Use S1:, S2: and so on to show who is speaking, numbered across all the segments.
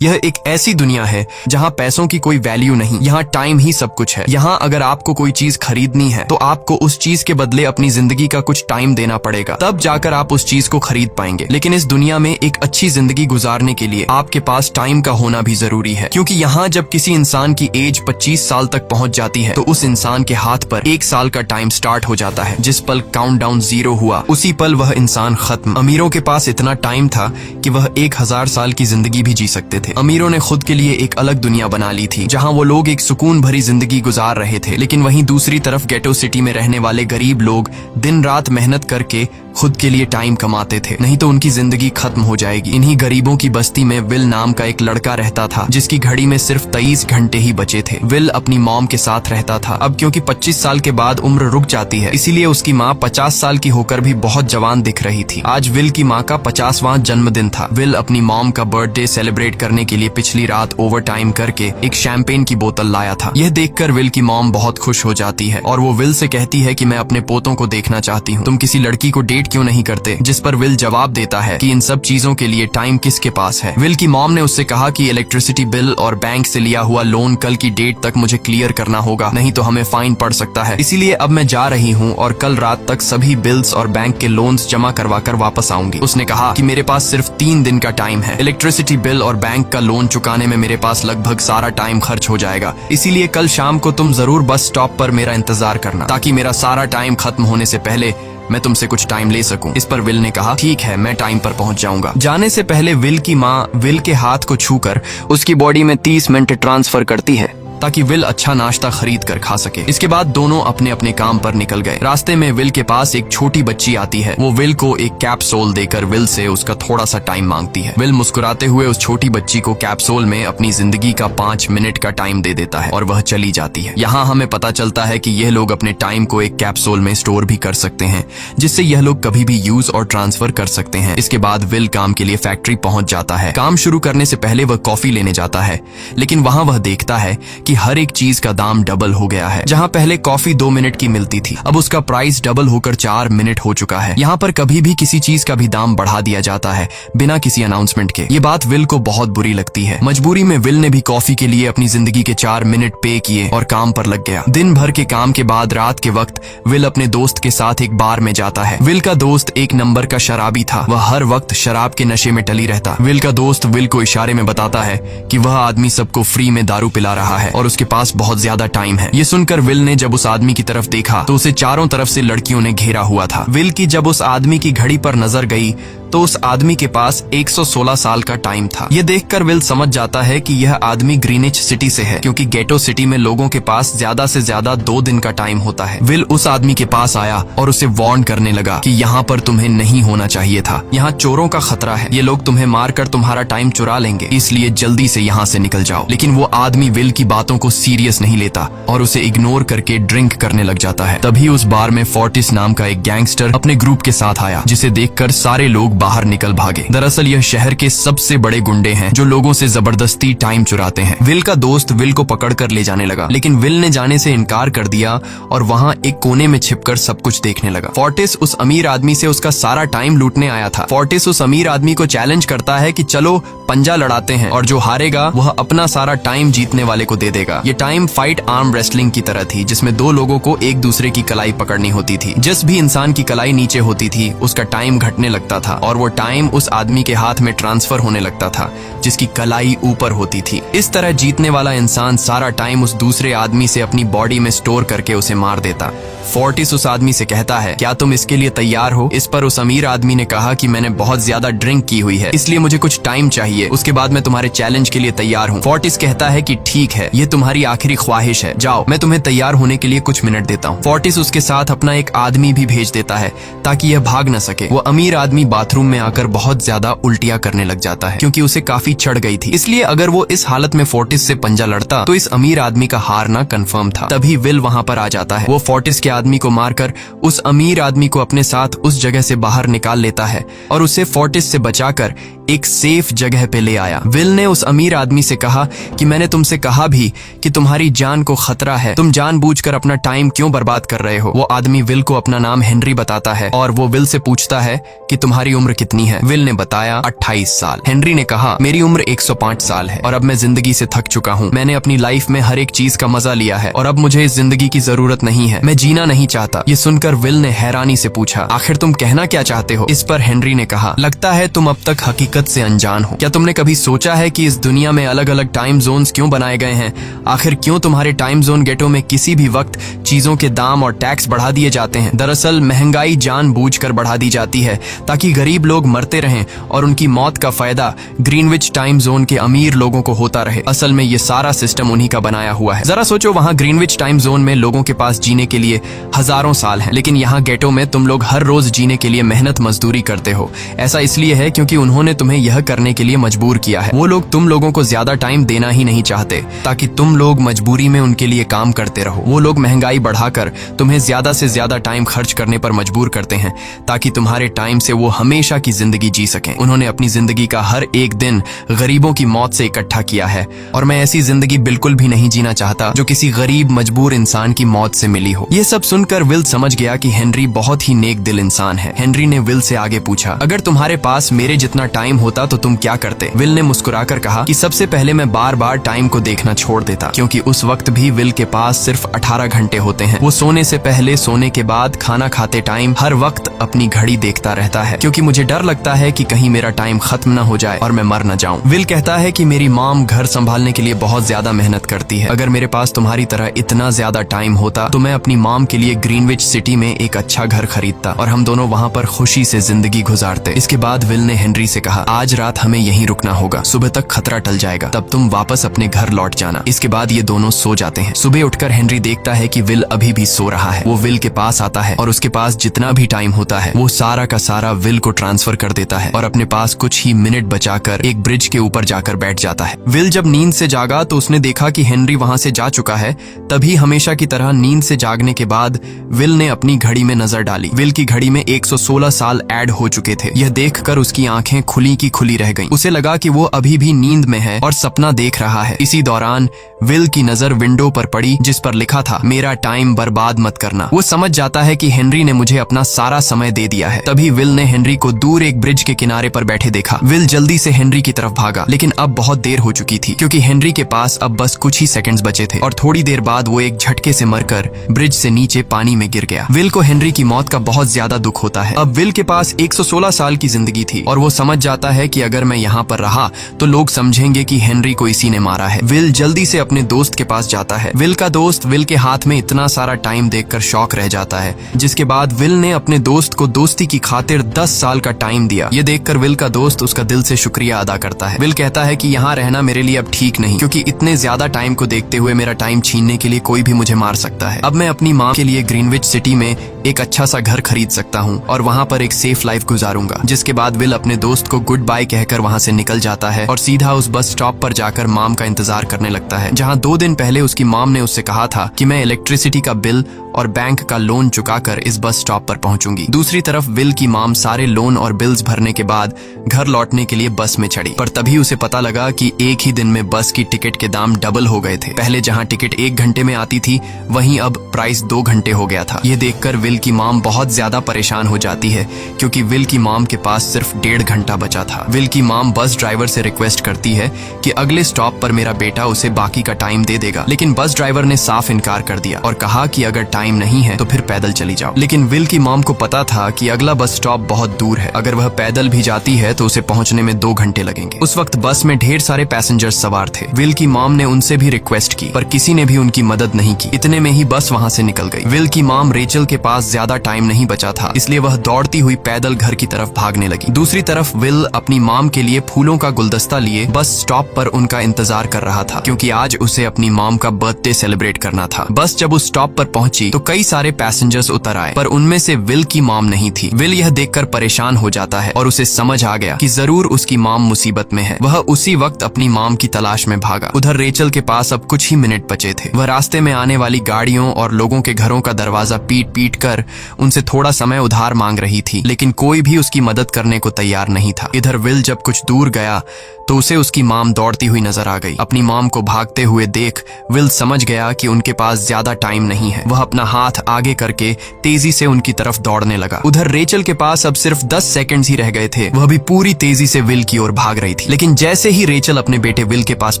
S1: यह एक ऐसी दुनिया है जहाँ पैसों की कोई वैल्यू नहीं, यहाँ टाइम ही सब कुछ है। यहाँ अगर आपको कोई चीज खरीदनी है तो आपको उस चीज के बदले अपनी जिंदगी का कुछ टाइम देना पड़ेगा, तब जाकर आप उस चीज को खरीद पाएंगे। लेकिन इस दुनिया में एक अच्छी जिंदगी गुजारने के लिए आपके पास टाइम का होना भी जरूरी है, क्योंकि यहाँ जब किसी इंसान की एज 25 साल तक पहुँच जाती है तो उस इंसान के हाथ पर 1 साल का टाइम स्टार्ट हो जाता है। जिस पल काउंटडाउन 0 हुआ उसी पल वह इंसान खत्म। अमीरों के पास इतना टाइम था कि वह 1000 साल की जिंदगी भी जी सकते थे। अमीरों ने खुद के लिए एक अलग दुनिया बना ली थी जहां वो लोग एक सुकून भरी जिंदगी गुजार रहे थे, लेकिन वहीं दूसरी तरफ गेटो सिटी में रहने वाले गरीब लोग दिन रात मेहनत करके खुद के लिए टाइम कमाते थे, नहीं तो उनकी जिंदगी खत्म हो जाएगी। इन्हीं गरीबों की बस्ती में विल नाम का एक लड़का रहता था जिसकी घड़ी में सिर्फ 23 घंटे ही बचे थे। विल अपनी मॉम के साथ रहता था। अब क्योंकि 25 साल के बाद उम्र रुक जाती है, इसीलिए उसकी माँ 50 साल की होकर भी बहुत जवान दिख रही थी। आज विल की माँ का 50वां जन्मदिन था। विल अपनी मॉम का बर्थडे सेलिब्रेट करने के लिए पिछली रात ओवर टाइम करके एक शैंपेन की बोतल लाया था। यह देखकर विल की मॉम बहुत खुश हो जाती है और वो विल से कहती है कि मैं अपने पोतों को देखना चाहती हूँ, तुम किसी लड़की को डेट क्यों नहीं करते? जिस पर विल जवाब देता है कि इन सब चीजों के लिए टाइम किसके पास है। विल की मॉम ने उससे कहा कि इलेक्ट्रिसिटी बिल और बैंक से लिया हुआ लोन कल की डेट तक मुझे क्लियर करना होगा, नहीं तो हमें फाइन पड़ सकता है। इसीलिए अब मैं जा रही हूँ और कल रात तक सभी बिल्स और बैंक के लोन्स जमा करवा कर वापस आऊंगी। उसने कहा कि मेरे पास सिर्फ 3 दिन का टाइम है। इलेक्ट्रिसिटी बिल और बैंक का लोन चुकाने में मेरे पास लगभग सारा टाइम खर्च हो जाएगा, इसीलिए कल शाम को तुम जरूर बस स्टॉप पर मेरा इंतजार करना, ताकि मेरा सारा टाइम खत्म होने से पहले मैं तुमसे कुछ टाइम ले सकूं। इस पर विल ने कहा ठीक है, मैं टाइम पर पहुंच जाऊंगा। जाने से पहले विल की माँ विल के हाथ को छूकर उसकी बॉडी में 30 मिनट ट्रांसफर करती है ताकि विल अच्छा नाश्ता खरीद कर खा सके। इसके बाद दोनों अपने अपने काम पर निकल गए। रास्ते में विल के पास एक छोटी बच्ची आती है। वो विल को एक कैप्सूल देकर विल से उसका थोड़ा सा टाइम मांगती है। विल मुस्कुराते हुए उस छोटी बच्ची को कैप्सूल में अपनी जिंदगी का 5 मिनट का टाइम दे देता है और वह चली जाती है। यहाँ हमें पता चलता है कि यह लोग अपने टाइम को एक कैप्सूल में स्टोर भी कर सकते हैं, जिससे यह लोग कभी भी यूज और ट्रांसफर कर सकते हैं। इसके बाद विल काम के लिए फैक्ट्री पहुंच जाता है। काम शुरू करने से पहले वह कॉफी लेने जाता है, लेकिन वहाँ वह देखता है कि हर एक चीज का दाम डबल हो गया है। जहां पहले कॉफी 2 मिनट की मिलती थी, अब उसका प्राइस डबल होकर 4 मिनट हो चुका है। यहाँ पर कभी भी किसी चीज का भी दाम बढ़ा दिया जाता है बिना किसी अनाउंसमेंट के। ये बात विल को बहुत बुरी लगती है। मजबूरी में विल ने भी कॉफी के लिए अपनी जिंदगी के 4 मिनट पे किए और काम पर लग गया। दिन भर के काम के बाद रात के वक्त विल अपने दोस्त के साथ एक बार में जाता है। विल का दोस्त एक नंबर का शराबी था। वह हर वक्त शराब के नशे में टली रहता। विल का दोस्त विल को इशारे में बताता है कि वह आदमी सबको फ्री में दारू पिला रहा है और उसके पास बहुत ज्यादा टाइम है। ये सुनकर विल ने जब उस आदमी की तरफ देखा तो उसे चारों तरफ से लड़कियों ने घेरा हुआ था। विल की जब उस आदमी की घड़ी पर नजर गई तो उस आदमी के पास 116 साल का टाइम था। ये देखकर विल समझ जाता है कि यह आदमी ग्रीनिच सिटी से है, क्योंकि गेटो सिटी में लोगों के पास ज्यादा से ज्यादा 2 दिन का टाइम होता है। विल उस आदमी के पास आया और उसे वार्न करने लगा कि यहाँ पर तुम्हें नहीं होना चाहिए था। यहाँ चोरों का खतरा है, ये लोग तुम्हें मारकर तुम्हारा टाइम चुरा लेंगे, इसलिए जल्दी से यहाँ से निकल जाओ। लेकिन वो आदमी विल की बातों को सीरियस नहीं लेता और उसे इग्नोर करके ड्रिंक करने लग जाता है। तभी उस बार में फोर्टिस नाम का एक गैंगस्टर अपने ग्रुप के साथ आया, जिसे देखकर सारे लोग बाहर निकल भागे। दरअसल यह शहर के सबसे बड़े गुंडे हैं जो लोगों से जबरदस्ती टाइम चुराते हैं। विल का दोस्त विल को पकड़कर ले जाने लगा, लेकिन विल ने जाने से इनकार कर दिया और वहाँ एक कोने में छिपकर सब कुछ देखने लगा। फोर्टिस उस अमीर आदमी से उसका सारा टाइम लूटने आया था। फोर्टिस उस अमीर आदमी को चैलेंज करता है कि चलो पंजा लड़ाते हैं और जो हारेगा वह अपना सारा टाइम जीतने वाले को दे देगा। ये टाइम फाइट आर्म रेसलिंग की तरह थी, जिसमें 2 लोगों को एक दूसरे की कलाई पकड़नी होती थी। जिस भी इंसान की कलाई नीचे होती थी उसका टाइम घटने लगता था और वो टाइम उस आदमी के हाथ में ट्रांसफर होने लगता था जिसकी कलाई ऊपर होती थी। इस तरह जीतने वाला इंसान सारा टाइम उस दूसरे आदमी से अपनी बॉडी में स्टोर करके उसे मार देता। फोर्टिस उस आदमी से कहता है, क्या तुम इसके लिए तैयार हो? इस पर उस अमीर आदमी ने कहा कि मैंने बहुत ज्यादा ड्रिंक की हुई है, इसलिए मुझे कुछ टाइम चाहिए, उसके बाद मैं तुम्हारे चैलेंज के लिए तैयार हूँ। फोर्टिस कहता है कि ठीक है, ये तुम्हारी आखिरी ख्वाहिश है, जाओ, मैं तुम्हें तैयार होने के लिए कुछ मिनट देता हूँ। फोर्टिस उसके साथ अपना एक आदमी भी भेज देता है ताकि यह भाग न सके। वो अमीर आदमी बाथरूम में आकर बहुत ज्यादा उल्टियां करने लग जाता है, क्योंकि उसे काफी चढ़ गई थी। इसलिए अगर वो इस हालत में फोर्टिस से पंजा लड़ता तो इस अमीर आदमी का हारना कंफर्म था। तभी विल वहाँ पर आ जाता है। वो फोर्टिस के आदमी को मारकर उस अमीर आदमी को अपने साथ उस जगह से बाहर निकाल लेता है और उसे फोर्टिस से बचाकर एक सेफ जगह पे ले आया। विल ने उस अमीर आदमी से कहा कि मैंने तुमसे कहा भी कि तुम्हारी जान को खतरा है, तुम जानबूझकर अपना टाइम क्यों बर्बाद कर रहे हो। वो आदमी विल को अपना नाम हेनरी बताता है और वो विल से पूछता है कि तुम्हारी उम्र कितनी है। विल ने बताया 28 साल। हेनरी ने कहा मेरी मेरी उम्र 105 साल है और अब मैं जिंदगी से थक चुका हूँ। मैंने अपनी लाइफ में हर एक चीज का मजा लिया है और अब मुझे इस जिंदगी की जरूरत नहीं है। मैं जीना नहीं चाहता। ये सुनकर विल ने हैरानी से पूछा, आखिर तुम कहना क्या चाहते हो? इस पर हेनरी ने कहा, लगता है तुम अब तक हकीकत से अनजान हो। क्या तुमने कभी सोचा है कि इस दुनिया में अलग अलग टाइम जोन्स क्यों बनाए गए हैं? आखिर क्यों तुम्हारे टाइम जोन गेटो में किसी भी वक्त चीजों के दाम और टैक्स बढ़ा दिए जाते हैं? दरअसल महंगाई जानबूझकर बढ़ा दी जाती है ताकि गरीब लोग मरते रहें और उनकी मौत का फायदा ग्रीनविच टाइम जोन के अमीर लोगों को होता रहे। असल में ये सारा सिस्टम उन्हीं का बनाया हुआ है। जरा सोचो, वहाँ ग्रीनविच टाइम जोन में लोगों के पास जीने के लिए हजारों साल हैं, लेकिन यहाँ गेटो में तुम लोग हर रोज जीने के लिए मेहनत मजदूरी करते हो। ऐसा इसलिए है क्योंकि उन्होंने तुम्हें यह करने के लिए मजबूर किया है। वो लोग तुम लोगों को ज्यादा टाइम देना ही नहीं चाहते ताकि तुम लोग मजबूरी में उनके लिए काम करते रहो। वो लोग महंगाई बढ़ाकर तुम्हें ज्यादा से ज्यादा टाइम खर्च करने पर मजबूर करते हैं ताकि तुम्हारे टाइम से वो हमेशा की जिंदगी जी सकें। उन्होंने अपनी जिंदगी का हर एक दिन गरीबों की मौत से इकट्ठा किया है और मैं ऐसी जिंदगी बिल्कुल भी नहीं जीना चाहता जो किसी गरीब मजबूर इंसान की मौत से मिली हो। ये सब सुनकर विल समझ गया कि हेनरी बहुत ही नेक दिल इंसान है। हेनरी ने विल से आगे पूछा, अगर तुम्हारे पास मेरे जितना टाइम होता तो तुम क्या करते? विल ने मुस्कुराकर कहा कि सबसे पहले मैं बार बार टाइम को देखना छोड़ देता, क्योंकि उस वक्त भी विल के पास सिर्फ 18 घंटे होते हैं। वो सोने से पहले, सोने के बाद, खाना खाते टाइम हर वक्त अपनी घड़ी देखता रहता है, क्योंकि मुझे डर लगता है कि कहीं मेरा टाइम खत्म न हो जाए और मैं मर न जाऊं। विल कहता है कि मेरी मॉम घर संभालने के लिए बहुत ज्यादा मेहनत करती है। अगर मेरे पास तुम्हारी तरह इतना ज्यादा टाइम होता तो मैं अपनी मॉम के लिए ग्रीनविच सिटी में एक अच्छा घर खरीदता और हम दोनों वहाँ पर खुशी से जिंदगी गुजारते। इसके बाद विल ने हेनरी से कहा, आज रात हमें यहीं रुकना होगा, सुबह तक खतरा टल जाएगा, तब तुम वापस अपने घर लौट जाना। इसके बाद ये दोनों सो जाते हैं। सुबह उठकर हेनरी देखता है कि विल अभी भी सो रहा है। वो विल के पास आता है और उसके पास जितना भी टाइम होता है वो सारा का सारा विल को ट्रांसफर कर देता है और अपने पास कुछ ही मिनट बचाकर एक ब्रिज के ऊपर जाकर बैठ जाता है। विल जब नींद से जागा तो उसने देखा कि हेनरी वहां से जा चुका है। तभी हमेशा की तरह नींद से जागने के बाद विल ने अपनी घड़ी में नजर डाली। विल की घड़ी में 116 साल ऐड हो चुके थे। यह देखकर उसकी आंखें खुली की खुली रह गईं। उसे लगा कि वो अभी भी नींद में है और सपना देख रहा है। इसी दौरान विल की नजर विंडो पर पड़ी जिस पर लिखा था, मेरा टाइम बर्बाद मत करना। वो समझ जाता है कि हेनरी ने मुझे अपना सारा समय दे दिया है। तभी विल ने हेनरी को दूर एक ब्रिज के किनारे पर बैठे देखा। विल जल्दी से हेनरी की तरफ भागा, लेकिन अब बहुत देर हो चुकी थी क्योंकि हेनरी के पास अब बस कुछ ही सेकंड्स बचे थे और थोड़ी देर बाद वो एक झटके से मरकर ब्रिज से नीचे पानी में गिर गया। विल को हेनरी की मौत का बहुत ज्यादा दुख होता है। अब विल के पास 116 साल की जिंदगी थी और वो समझ जाता है कि अगर मैं यहाँ पर रहा तो लोग समझेंगे कि हेनरी को इसी ने मारा है। विल जल्दी से अपने दोस्त के पास जाता है। विल का दोस्त विल के हाथ में इतना सारा टाइम देखकर शॉक रह जाता है, जिसके बाद विल ने अपने दोस्त को दोस्ती की खातिर 10 साल का टाइम दिया। ये देखकर विल का दोस्त उसका दिल से शुक्रिया अदा करता है। विल कहता है कि यहाँ रहना मेरे लिए अब ठीक नहीं, क्योंकि इतने ज्यादा टाइम को देखते हुए मेरा टाइम छीनने के लिए कोई भी मुझे मार सकता है। अब मैं अपनी माँ के लिए ग्रीनविच सिटी में एक अच्छा सा घर खरीद सकता हूँ और वहाँ पर एक सेफ लाइफ गुजारूंगा। जिसके बाद विल अपने दोस्त को गुड बाय कहकर वहाँ से निकल जाता है और सीधा उस बस स्टॉप पर जाकर मॉम का इंतजार करने लगता है, जहाँ 2 दिन पहले उसकी मॉम ने उससे कहा था कि मैं इलेक्ट्रिसिटी का बिल और बैंक का लोन चुकाकर इस बस स्टॉप पर पहुंचूंगी। दूसरी तरफ विल की मॉम सारे लोन और बिल्स भरने के बाद घर लौटने के लिए बस में चढ़ी, पर तभी उसे पता लगा कि एक ही दिन में बस की टिकट के दाम डबल हो गए थे। पहले जहां टिकट 1 घंटे में आती थी वहीं अब प्राइस 2 घंटे हो गया था। ये देखकर विल की मॉम बहुत ज्यादा परेशान हो जाती है क्योंकि विल की मॉम के पास सिर्फ 1.5 घंटा बचा था। विल की मॉम बस ड्राइवर से रिक्वेस्ट करती है कि अगले स्टॉप पर मेरा बेटा उसे बाकी का टाइम दे देगा, लेकिन बस ड्राइवर ने साफ इनकार कर दिया और कहा कि अगर टाइम नहीं है तो फिर पैदल चली जाओ। लेकिन विल की मॉम को पता था कि अगला बस स्टॉप बहुत दूर है, अगर वह पैदल भी जाती है तो उसे पहुंचने में 2 घंटे लगेंगे। उस वक्त बस में ढेर सारे पैसेंजर्स सवार थे। विल की मॉम ने उनसे भी रिक्वेस्ट की पर किसी ने भी उनकी मदद नहीं की। इतने में ही बस वहां से निकल गई। विल की मॉम रेचल के पास ज्यादा टाइम नहीं बचा था, इसलिए वह दौड़ती हुई पैदल घर की तरफ भागने लगी। दूसरी तरफ विल अपनी मॉम के लिए फूलों का गुलदस्ता लिए बस स्टॉप पर उनका इंतजार कर रहा था, क्योंकि आज उसे अपनी मॉम का बर्थडे सेलिब्रेट करना था। बस जब उस स्टॉप पर पहुंची तो कई सारे पैसेंजर्स उतर आए, पर उनमें से विल की मॉम नहीं थी। विल यह देखकर परेशान हो जाता है और उसे समझ आ गया कि जरूर उसकी मॉम मुसीबत में है। वह उसी वक्त अपनी मॉम की तलाश में भागा। उधर रेचल के पास अब कुछ ही मिनट बचे थे। वह रास्ते में आने वाली गाड़ियों और लोगों के घरों का दरवाजा पीट पीट कर आकर उनसे थोड़ा समय उधार मांग रही थी, लेकिन कोई भी उसकी मदद करने को तैयार नहीं था। इधर विल जब कुछ दूर गया तो उसे उसकी मॉम दौड़ती हुई नजर आ गई। अपनी मॉम को भागते हुए देख विल समझ गया कि उनके पास ज्यादा टाइम नहीं है। वह अपना हाथ आगे करके तेजी से उनकी तरफ दौड़ने लगा। उधर रेचल के पास अब सिर्फ 10 सेकंड्स ही रह गए थे। वह भी पूरी तेजी से विल की ओर भाग रही थी, लेकिन जैसे ही रेचल अपने बेटे विल के पास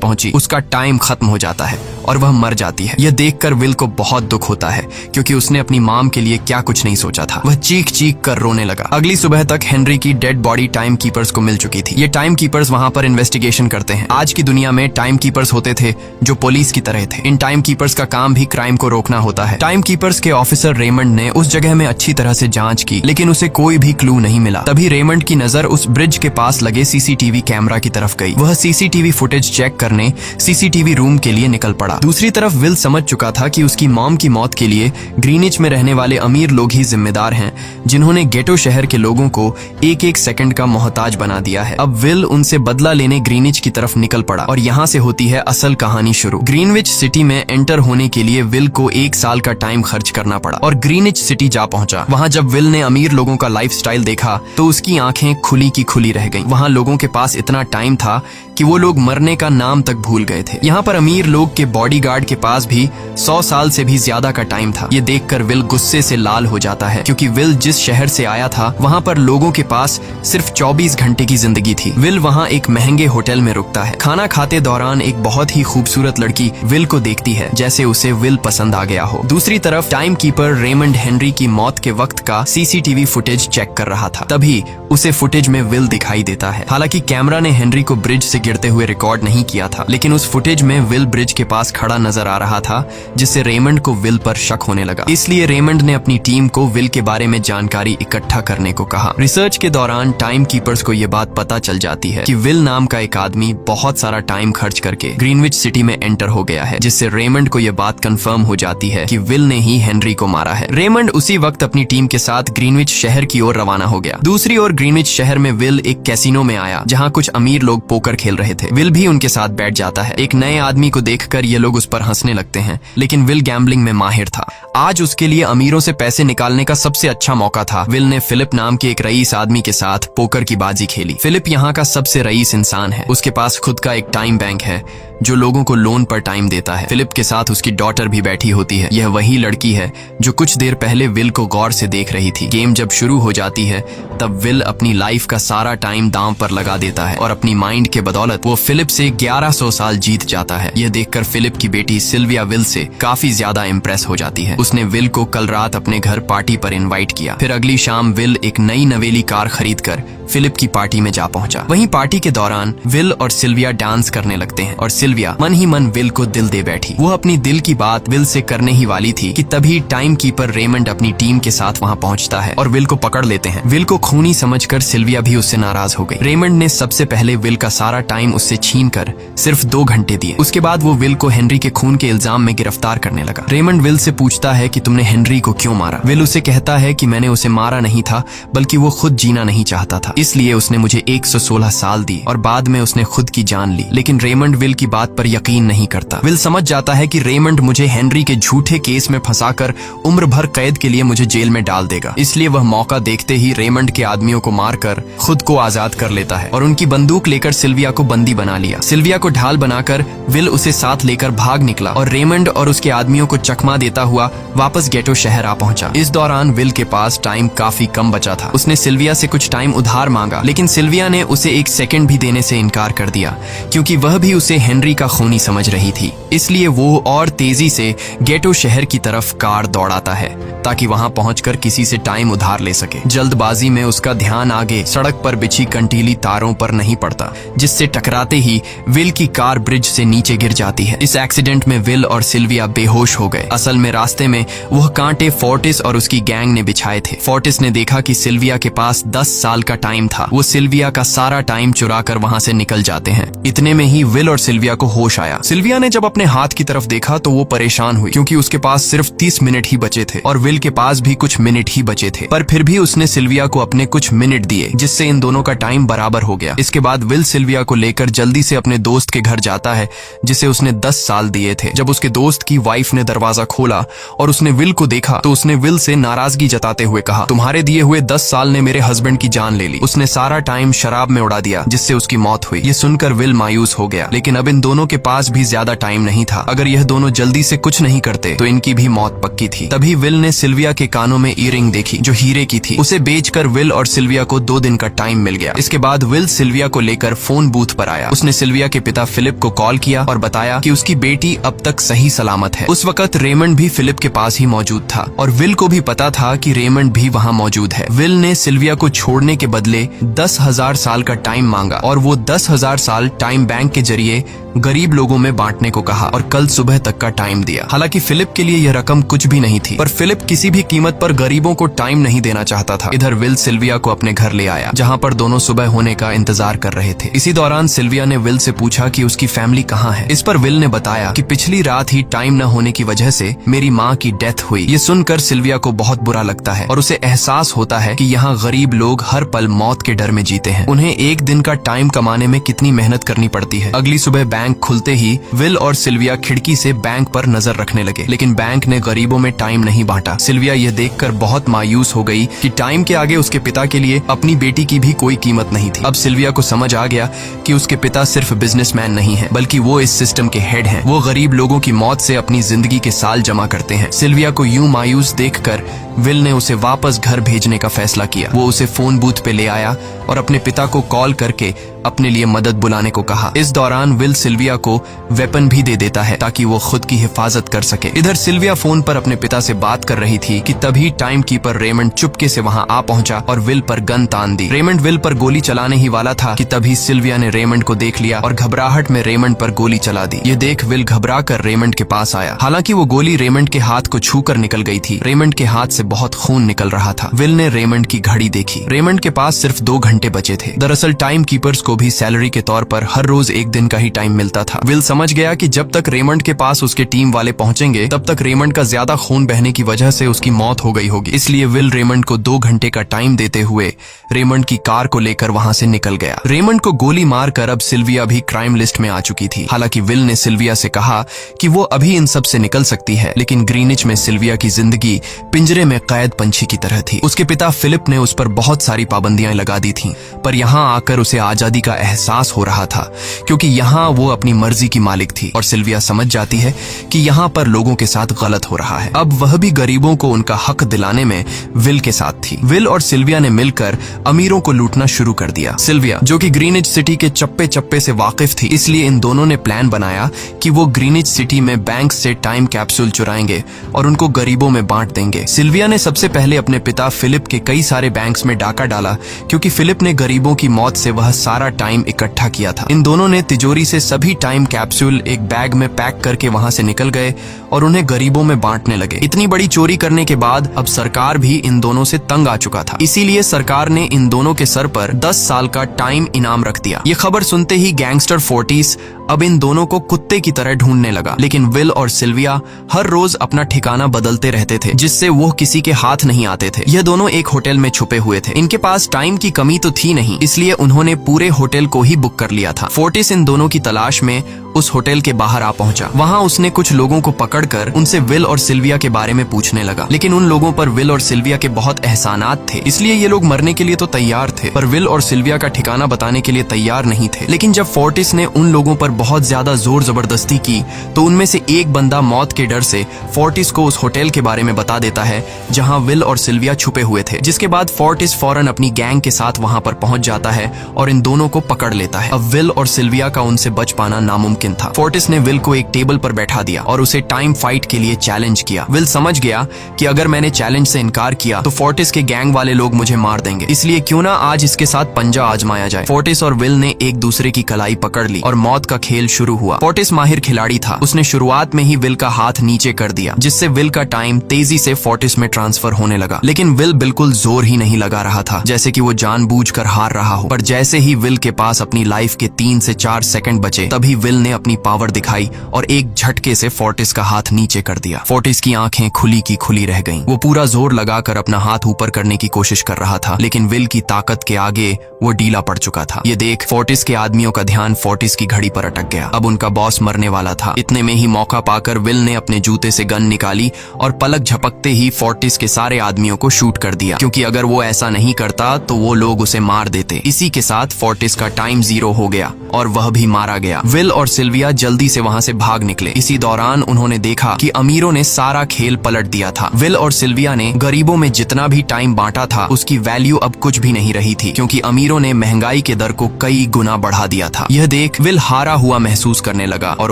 S1: पहुंची, उसका टाइम खत्म हो जाता है और वह मर जाती है। यह देखकर विल को बहुत दुख होता है, क्योंकि उसने अपनी मॉम के लिए क्या कुछ नहीं सोचा था। वह चीख चीख कर रोने लगा। अगली सुबह तक हेनरी की डेड बॉडी टाइम कीपर्स को मिल चुकी थी। ये टाइम कीपर्स वहां पर इन्वेस्टिगेशन करते हैं। आज की दुनिया में टाइम कीपर्स होते थे जो पुलिस की तरह थे। इन टाइम कीपर्स का काम भी क्राइम को रोकना होता है। टाइम कीपर्स के ऑफिसर रेमंड ने उस जगह में अच्छी तरह से जांच की, लेकिन उसे कोई भी क्लू नहीं मिला। तभी रेमंड की नजर उस ब्रिज के पास लगे सीसीटीवी कैमरा की तरफ गई। वह सीसीटीवी फुटेज चेक करने सीसीटीवी रूम के लिए निकल पड़ा। दूसरी तरफ विल समझ चुका था कि उसकी मॉम की मौत के लिए ग्रीनिच में रहने वाले अमीर लोग ही जिम्मेदार हैं, जिन्होंने गेटो शहर के लोगों को एक एक सेकंड का मोहताज बना दिया है। अब विल उनसे बदला लेने ग्रीनिच की तरफ निकल पड़ा और यहाँ से होती है असल कहानी शुरू। ग्रीनविच सिटी में एंटर होने के लिए विल को 1 साल का टाइम खर्च करना पड़ा और ग्रीनिच सिटी जा पहुंचा। वहाँ जब विल ने अमीर लोगों का लाइफस्टाइल देखा तो उसकी आंखें खुली की खुली रह गईं। वहाँ लोगों के पास इतना टाइम था कि वो लोग मरने का नाम तक भूल गए थे। यहाँ पर अमीर लोग के बॉडीगार्ड के पास भी 100 साल से भी ज्यादा का टाइम था। ये देखकर विल गुस्से से लाल हो जाता है, क्योंकि विल जिस शहर से आया था वहाँ पर लोगों के पास सिर्फ 24 घंटे की जिंदगी थी। विल वहाँ एक महंगे होटल में रुकता है। खाना खाते दौरान एक बहुत ही खूबसूरत लड़की विल को देखती है, जैसे उसे विल पसंद आ गया हो। दूसरी तरफ टाइम कीपर रेमंड हेनरी की मौत के वक्त का सीसीटीवी फुटेज चेक कर रहा था। तभी उसे फुटेज में विल दिखाई देता है। हालांकि कैमरा ने हेनरी को ब्रिज से गिरते हुए रिकॉर्ड नहीं किया था, लेकिन उस फुटेज में विल ब्रिज के पास खड़ा नजर आ रहा था, जिससे रेमंड को विल पर शक होने लगा। इसलिए रेमंड ने अपनी टीम को विल के बारे में जानकारी इकट्ठा करने को कहा। रिसर्च के दौरान टाइम कीपर्स को यह बात पता चल जाती है कि विल नाम का एक आदमी बहुत सारा टाइम खर्च करके ग्रीनविच सिटी में एंटर हो गया है, जिससे रेमंड को यह बात कंफर्म हो जाती है कि विल ने ही हेनरी को मारा है। रेमंड उसी वक्त अपनी टीम के साथ ग्रीनविच शहर की ओर रवाना हो गया। दूसरी ओर ग्रीनविच शहर में विल एक कैसीनो में आया, जहाँ कुछ अमीर लोग पोकर खेल रहे थे। विल भी उनके साथ बैठ जाता है। एक नए आदमी को देखकर ये लोग उस पर हंसने लगते हैं, लेकिन विल गैम्बलिंग में माहिर था। आज उसके लिए अमीरों से पैसे निकालने का सबसे अच्छा मौका था। विल ने फिलिप नाम के एक रईस आदमी के साथ पोकर की बाजी खेली। फिलिप यहाँ का सबसे रईस इंसान है। उसके पास खुद का एक टाइम बैंक है जो लोगों को लोन पर टाइम देता है। फिलिप के साथ उसकी डॉटर भी बैठी होती है। यह वही लड़की है जो कुछ देर पहले विल को गौर से देख रही थी। गेम जब शुरू हो जाती है तब विल अपनी लाइफ का सारा टाइम दांव पर लगा देता है और अपनी माइंड के बदौलत वो फिलिप से 1100 साल जीत जाता है। यह देखकर फिलिप की बेटी सिल्विया विल से काफी ज्यादा इम्प्रेस हो जाती है। उसने विल को कल रात अपने घर पार्टी पर इनवाइट किया। फिर अगली शाम विल एक नई नवेली कार खरीदकर फिलिप की पार्टी में जा पहुंचा। वहीं पार्टी के दौरान विल और सिल्विया डांस करने लगते हैं और सिल्विया मन ही मन विल को दिल दे बैठी। वो अपनी दिल की बात विल से करने ही वाली थी कि तभी टाइम कीपर रेमंड अपनी टीम के साथ वहां पहुंचता है और विल को पकड़ लेते हैं। विल को खूनी समझकर सिल्विया भी उससे नाराज हो गई। रेमंड ने सबसे पहले विल का सारा टाइम उससे छीनकर सिर्फ 2 घंटे दिए। उसके बाद वो विल को हेनरी के खून के इल्जाम में गिरफ्तार करने लगा। रेमंड विल से पूछता है कि तुमने हेनरी को क्यों मारा। विल उसे कहता है कि मैंने उसे मारा नहीं था, बल्कि वो खुद जीना नहीं चाहता था, इसलिए उसने मुझे 116 साल दी और बाद में उसने खुद की जान ली। लेकिन रेमंड विल की बात पर यकीन नहीं करता। विल समझ जाता है कि रेमंड मुझे हेनरी के झूठे केस में फंसाकर उम्र भर कैद के लिए मुझे जेल में डाल देगा। इसलिए वह मौका देखते ही रेमंड के आदमियों को मारकर खुद को आजाद कर लेता है और उनकी बंदूक लेकर सिल्विया को बंदी बना लिया। सिल्विया को ढाल बनाकर विल उसे साथ लेकर भाग निकला और रेमंड और उसके आदमियों को चकमा देता हुआ वापस गेटो शहर आ पहुंचा। इस दौरान विल के पास टाइम काफी कम बचा था। उसने सिल्विया से कुछ टाइम उधार मांगा, लेकिन सिल्विया ने उसे 1 सेकंड भी देने से इनकार कर दिया, क्योंकि वह भी उसे हेनरी का खूनी समझ रही थी। इसलिए वो और तेजी से गेटो शहर की तरफ कार दौड़ाता है ताकि वहां पहुंचकर किसी से टाइम उधार ले सके। जल्दबाजी में उसका ध्यान आगे सड़क पर बिछी कंटीली तारों पर नहीं पड़ता, जिससे टकराते ही विल की कार ब्रिज से नीचे गिर जाती है। इस एक्सीडेंट में विल और सिल्विया बेहोश हो गए। असल में रास्ते में वह कांटे फोर्टिस और उसकी गैंग ने बिछाए थे। फोर्टिस ने देखा कि सिल्विया के पास 10 साल का टाइम था। वो सिल्विया का सारा टाइम चुरा कर वहां से निकल जाते हैं। इतने में ही विल और सिल्विया को होश आया। सिल्विया ने जब अपने हाथ की तरफ देखा तो वो परेशान हुई, क्योंकि उसके पास सिर्फ 30 मिनट ही बचे थे और विल के पास भी कुछ मिनट ही बचे थे। पर फिर भी उसने सिल्विया को अपने कुछ मिनट दिए, जिससे इन दोनों का टाइम बराबर हो गया। इसके बाद विल सिल्विया को लेकर जल्दी से अपने दोस्त के घर जाता है, जिसे उसने 10 साल दिए थे। जब उसके दोस्त की वाइफ ने दरवाजा खोला और उसने विल को देखा तो उसने विल से नाराजगी जताते हुए कहा, तुम्हारे दिए हुए 10 साल ने मेरे हस्बैंड की जान ले ली। उसने सारा टाइम शराब में उड़ा दिया जिससे उसकी मौत हुई। ये सुनकर विल मायूस हो गया, लेकिन अब इन दोनों के पास भी ज्यादा टाइम नहीं था। अगर यह दोनों जल्दी से कुछ नहीं करते तो इनकी भी मौत पक्की थी। तभी विल ने सिल्विया के कानों में ईयरिंग देखी जो हीरे की थी। उसे बेचकर विल और सिल्विया को 2 दिन का टाइम मिल गया। इसके बाद विल सिल्विया को लेकर फोन बूथ पर आया। उसने सिल्विया के पिता फिलिप को कॉल किया और बताया कि उसकी बेटी अब तक सही सलामत है। उस वक्त रेमंड भी फिलिप के पास ही मौजूद था और विल को भी पता था कि रेमंड भी वहाँ मौजूद है। विल ने सिल्विया को छोड़ने के बदले 10,000 साल का टाइम मांगा और वो 10,000 साल टाइम बैंक के जरिए गरीब लोगों में बांटने को कहा और कल सुबह तक का टाइम दिया। हालांकि फिलिप के लिए यह रकम कुछ भी नहीं थी, पर फिलिप किसी भी कीमत पर गरीबों को टाइम नहीं देना चाहता था। इधर विल सिल्विया को अपने घर ले आया जहां पर दोनों सुबह होने का इंतजार कर रहे थे। इसी दौरान सिल्विया ने विल से पूछा कि उसकी फैमिली कहाँ है। इस पर विल ने बताया कि पिछली रात ही टाइम न होने की वजह से मेरी माँ की डेथ हुई। ये सुनकर सिल्विया को बहुत बुरा लगता है और उसे एहसास होता है कि यहाँ गरीब लोग हर पल मौत के डर में जीते हैं। उन्हें एक दिन का टाइम कमाने में कितनी मेहनत करनी पड़ती है। अगली सुबह बैंक खुलते ही विल और सिल्विया खिड़की से बैंक पर नजर रखने लगे, लेकिन बैंक ने गरीबों में टाइम नहीं बांटा। सिल्विया यह देखकर बहुत मायूस हो गई कि टाइम के आगे उसके पिता के लिए अपनी बेटी की भी कोई कीमत नहीं थी। अब सिल्विया को समझ आ गया कि उसके पिता सिर्फ बिजनेसमैन नहीं है, बल्कि वो इस सिस्टम के हेड हैं। वो गरीब लोगों की मौत से अपनी जिंदगी के साल जमा करते हैं। सिल्विया को यूं मायूस देखकर विल ने उसे वापस घर भेजने का फैसला किया। वो उसे फोन बूथ पे ले आया और अपने पिता को कॉल करके अपने लिए मदद बुलाने को कहा। इस दौरान विल सिल्विया को वेपन भी दे देता है ताकि वो खुद की हिफाजत कर सके। इधर सिल्विया फोन पर अपने पिता से बात कर रही थी कि तभी टाइम कीपर रेमंड चुपके से वहां आ पहुंचा और विल पर गन तान दी। रेमंड विल पर गोली चलाने ही वाला था कि तभी सिल्विया ने रेमंड को देख लिया और घबराहट में रेमंड पर गोली चला दी। ये देख विल घबरा कर रेमंड के पास आया। हालांकि वो गोली रेमंड के हाथ को छू कर निकल गई थी। रेमंड के हाथ से बहुत खून निकल रहा था। विल ने रेमंड की घड़ी देखी। रेमंड के पास सिर्फ 2 घंटे बचे थे। दरअसल टाइम कीपर्स को भी सैलरी के तौर पर हर रोज 1 दिन का ही टाइम मिलता था। विल समझ गया कि जब तक रेमंड के पास उसके टीम वाले पहुंचेंगे तब तक रेमंड का ज्यादा खून बहने की वजह से उसकी मौत हो गई होगी। इसलिए विल रेमंड को 2 घंटे का टाइम देते हुए रेमंड की कार को लेकर वहां से निकल गया। रेमंड को गोली मारकर अब सिल्विया भी क्राइम लिस्ट में आ चुकी थी। हालांकि विल ने सिल्विया से कहा कि वो अभी इन सब से निकल सकती है, लेकिन ग्रीनिच में सिल्विया की जिंदगी पिंजरे में कैद पंछी की तरह थी। उसके पिता फिलिप ने उस पर बहुत सारी पाबंदियां लगा दी थीं, पर यहाँ आकर उसे आजादी का एहसास हो रहा था क्योंकि यहाँ वो अपनी मर्जी की मालिक थी और सिल्विया समझ जाती है कि यहाँ पर लोगों के साथ गलत हो रहा है। अब वह भी गरीबों को उनका हक दिलाने में विल के साथ थी। विल और सिल्विया ने मिलकर अमीरों को लूटना शुरू कर दिया। सिल्विया जो कि ग्रीनिच सिटी के चप्पे चप्पे से वाकिफ थी, इसलिए इन दोनों ने प्लान बनाया कि वो ग्रीनिच सिटी में बैंक से टाइम कैप्सूल चुराएंगे और उनको गरीबों में बांट देंगे। सिल्विया ने सबसे पहले अपने पिता फिलिप के कई सारे बैंक्स में डाका डाला क्योंकि फिलिप ने गरीबों की मौत से वह सारा टाइम इकट्ठा किया था। इन दोनों ने तिजोरी से सभी टाइम कैप्सूल एक बैग में पैक करके वहां से निकल गए और उन्हें गरीबों में बांटने लगे। इतनी बड़ी चोरी करने के बाद अब सरकार भी इन दोनों से तंग आ चुका था, इसीलिए सरकार ने इन दोनों के सर पर 10 साल का टाइम इनाम रख दिया। ये खबर सुनते ही गैंगस्टर फोर्टिस अब इन दोनों को कुत्ते की तरह ढूंढने लगा, लेकिन विल और सिल्विया हर रोज अपना ठिकाना बदलते रहते थे जिससे वो किसी के हाथ नहीं आते थे। यह दोनों एक होटल में छुपे हुए थे। इनके पास टाइम की कमी तो थी नहीं, इसलिए उन्होंने पूरे होटल को ही बुक कर लिया था। फोर्टिस इन दोनों की तलाश में उस होटल के बाहर आ पहुंचा। वहां उसने कुछ लोगों को पकड़कर उनसे विल और सिल्विया के बारे में पूछने लगा, लेकिन उन लोगों पर विल और सिल्विया के बहुत एहसानात थे, इसलिए ये लोग मरने के लिए तो तैयार थे, पर विल और सिल्विया का ठिकाना बताने के लिए तैयार नहीं थे। लेकिन जब फोर्टिस ने उन लोगों पर बहुत ज्यादा जोर जबरदस्ती की तो उनमें से एक बंदा मौत के डर से फोर्टिस को उस होटल के बारे में बता देता है जहां विल और सिल्विया छुपे हुए थे, जिसके बाद फोर्टिस फौरन अपनी गैंग के साथ वहां पर पहुंच जाता है और इन दोनों को पकड़ लेता है। अब विल और सिल्विया का उनसे बच पाना नामुमकिन था। फोर्टिस ने विल को एक टेबल पर बैठा दिया और उसे टाइम फाइट के लिए चैलेंज किया। विल समझ गया कि अगर मैंने चैलेंज से इनकार किया तो फोर्टिस के गैंग वाले लोग मुझे मार देंगे, इसलिए क्यों ना आज इसके साथ पंजा आजमाया जाए। फोर्टिस और विल ने एक दूसरे की कलाई पकड़ ली और मौत का खेल शुरू हुआ। फोर्टिस माहिर खिलाड़ी था, उसने शुरुआत में ही विल का हाथ नीचे कर दिया, जिससे विल का टाइम तेजी से फोर्टिस में ट्रांसफर होने लगा। लेकिन विल बिल्कुल जोर ही नहीं लगा रहा था, जैसे कि वो जानबूझकर हार रहा हो। पर जैसे ही विल के पास अपनी लाइफ के 3 से 4 सेकंड बचे, तभी विल ने ने अपनी पावर दिखाई और एक झटके से फोर्टिस का हाथ नीचे कर दिया। फोर्टिस की आंखें खुली की खुली रह गईं। वो पूरा जोर लगाकर अपना हाथ ऊपर करने की कोशिश कर रहा था, लेकिन विल की ताकत के आगे वो ढीला पड़ चुका था। ये देख फोर्टिस के आदमियों का ध्यान फोर्टिस की घड़ी पर अटक गया। अब उनका बॉस मरने वाला था। इतने में ही मौका पाकर विल ने अपने जूते से गन निकाली और पलक झपकते ही फोर्टिस के सारे आदमियों को शूट कर दिया, क्योंकि अगर वो ऐसा नहीं करता तो वो लोग उसे मार देते। इसी के साथ फोर्टिस का टाइम 0 हो गया और वह भी मारा गया। विल और सिल्विया जल्दी से वहां से भाग निकले। इसी दौरान उन्होंने देखा कि अमीरों ने सारा खेल पलट दिया था। विल और सिल्विया ने गरीबों में जितना भी टाइम बांटा था उसकी वैल्यू अब कुछ भी नहीं रही थी, क्योंकि अमीरों ने महंगाई के दर को कई गुना बढ़ा दिया था। यह देख विल हारा हुआ महसूस करने लगा और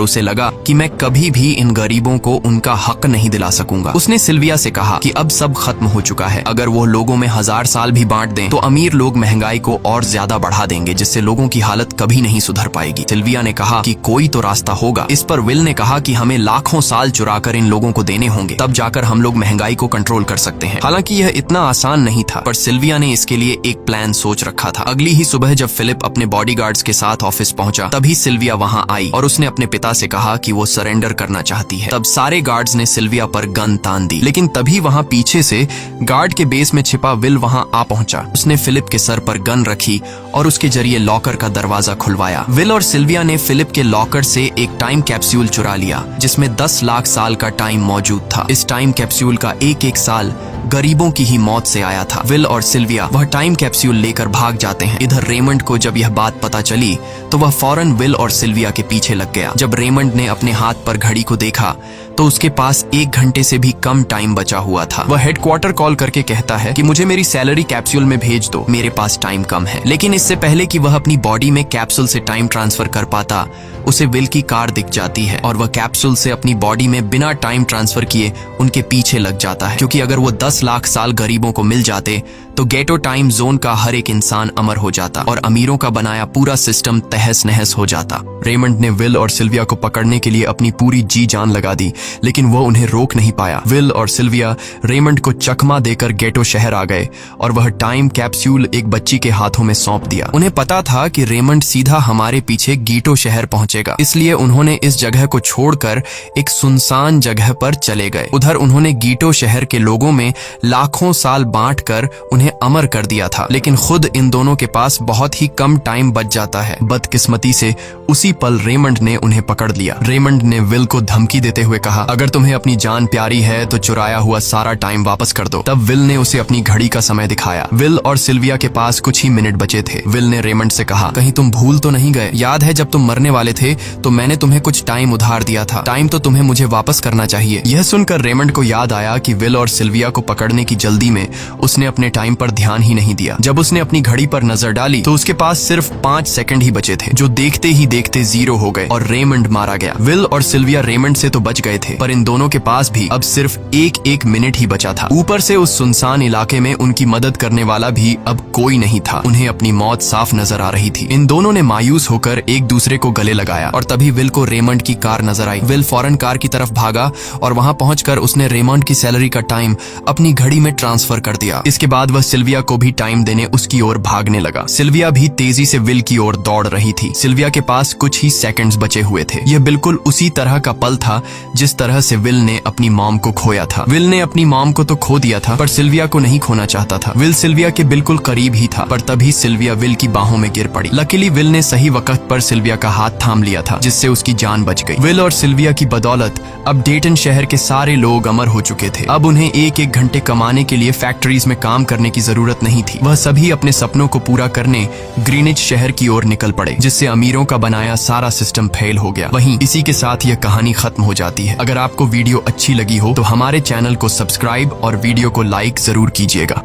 S1: उसे लगा कि मैं कभी भी इन गरीबों को उनका हक नहीं दिला सकूंगा। उसने सिल्विया से कहा कि अब सब खत्म हो चुका है। अगर वो लोगों में 1000 साल भी बांट दें तो अमीर लोग महंगाई को और ज्यादा बढ़ा देंगे, जिससे लोगों की हालत कभी नहीं सुधर पाएगी। सिल्विया ने कहा कि कोई तो रास्ता होगा। इस पर विल ने कहा कि हमें लाखों साल चुराकर इन लोगों को देने होंगे, तब जाकर हम लोग महंगाई को कंट्रोल कर सकते हैं। हालांकि यह इतना आसान नहीं था, पर सिल्विया ने इसके लिए एक प्लान सोच रखा था। अगली ही सुबह जब फिलिप अपने बॉडीगार्ड्स के साथ ऑफिस पहुंचा, तभी सिल्विया वहां आई और उसने अपने पिता से कहा कि वो सरेंडर करना चाहती है। तब सारे गार्ड्स ने सिल्विया पर गन तान दी, लेकिन तभी वहां पीछे से गार्ड के बेस में छिपा विल वहां आ पहुंचा। उसने फिलिप के सर पर गन रखी और उसके जरिए लॉकर का दरवाजा खुलवाया। विल और सिल्विया ने फिलिप के लॉकर से एक टाइम कैप्सूल चुरा लिया, जिसमें 10 लाख साल का टाइम मौजूद था। इस टाइम कैप्सूल का एक साल गरीबों की ही मौत से आया था। विल और सिल्विया वह टाइम कैप्सूल लेकर भाग जाते हैं। इधर रेमंड को जब यह बात पता चली तो वह फौरन विल और सिल्विया के पीछे लग गया। जब रेमंड ने अपने हाथ पर घड़ी को देखा तो उसके पास 1 घंटे से भी कम टाइम बचा हुआ था। वह हेडक्वार्टर कॉल करके कहता है कि मुझे मेरी सैलरी कैप्सूल में भेज दो, मेरे पास टाइम कम है। लेकिन इससे पहले कि वह अपनी बॉडी में कैप्सूल से टाइम ट्रांसफर कर पाता, उसे विल की कार दिख जाती है और वह कैप्सूल से अपनी बॉडी में बिना टाइम ट्रांसफर किए उनके पीछे लग जाता है, क्योंकि अगर वो 10 लाख साल गरीबों को मिल जाते तो गेटो टाइम जोन का हर एक इंसान अमर हो जाता और अमीरों का बनाया पूरा सिस्टम तहस नहस हो जाता। रेमंड ने विल और सिल्विया को पकड़ने के लिए अपनी पूरी जी जान लगा दी, लेकिन वो उन्हें रोक नहीं पाया। विल और सिल्विया रेमंड को चकमा देकर गेटो शहर आ गए और वह टाइम कैप्सूल एक बच्ची के हाथों में सौंप दिया। उन्हें पता था कि रेमंड सीधा हमारे पीछे गीटो शहर पहुंचेगा, इसलिए उन्होंने इस जगह को छोड़कर एक सुनसान जगह पर चले गए। उधर उन्होंने गीटो शहर के लोगों में लाखों साल बांटकर उन्हें अमर कर दिया था, लेकिन खुद इन दोनों के पास बहुत ही कम टाइम बच जाता है। बदकिस्मती से उसी पल रेमंड ने उन्हें पकड़ लिया। रेमंड ने विल को धमकी देते हुए कहा, अगर तुम्हें अपनी जान प्यारी है तो चुराया हुआ सारा टाइम वापस कर दो। तब विल ने उसे अपनी घड़ी का समय दिखाया। विल और सिल्विया के पास कुछ ही मिनट बचे थे। विल ने रेमंड से कहा, कहीं तुम भूल तो नहीं गए? याद है जब तुम मरने वाले थे तो मैंने तुम्हें कुछ टाइम उधार दिया था। टाइम तो तुम्हें मुझे वापस करना चाहिए। यह सुनकर रेमंड को याद आया कि विल और सिल्विया को पकड़ने की जल्दी में उसने अपने टाइम पर ध्यान ही नहीं दिया। जब उसने अपनी घड़ी पर नजर डाली तो उसके पास सिर्फ 5 सेकंड ही बचे थे, जो देखते ही देखते 0 हो गए और रेमंड मारा गया। विल और सिल्विया रेमंड से तो बच गए थे, पर इन दोनों के पास भी अब सिर्फ एक मिनट ही बचा था। ऊपर से उस सुनसान इलाके में उनकी मदद करने वाला भी अब कोई नहीं था। उन्हें अपनी मौत साफ नजर आ रही थी। इन दोनों ने मायूस होकर एक दूसरे को गले लगाया और तभी विल को रेमंड की कार नजर आई। विल फौरन कार की तरफ भागा और वहां पहुंचकर उसने रेमंड की सैलरी का टाइम अपनी घड़ी में ट्रांसफर कर दिया। इसके बाद वह सिल्विया को भी टाइम देने उसकी ओर भागने लगा। सिल्विया भी तेजी से विल की ओर दौड़ रही थी। सिल्विया के पास कुछ ही सेकंड्स बचे हुए थे। यह बिल्कुल उसी तरह का पल था जिस तरह से विल ने अपनी मॉम को खोया था। विल ने अपनी मॉम को तो खो दिया था, पर सिल्विया को नहीं खोना चाहता था। विल सिल्विया के बिल्कुल करीब ही था, पर तभी सिल्विया विल की बाहों में गिर पड़ी। लकीली विल ने सही वक्त पर सिल्विया का हाथ थाम लिया था, जिससे उसकी जान बच गई। विल और सिल्विया की बदौलत अब डेटन शहर के सारे लोग अमर हो चुके थे। अब उन्हें 1-1 घंटे कमाने के लिए फैक्ट्रीज में काम करने की जरूरत नहीं थी। वह सभी अपने सपनों को पूरा करने ग्रीनिच शहर की ओर निकल पड़े, जिससे अमीरों का बनाया सारा सिस्टम फेल हो गया। वहीं इसी के साथ यह कहानी खत्म हो जाती है। अगर आपको वीडियो अच्छी लगी हो तो हमारे चैनल को सब्सक्राइब और वीडियो को लाइक जरूर कीजिएगा।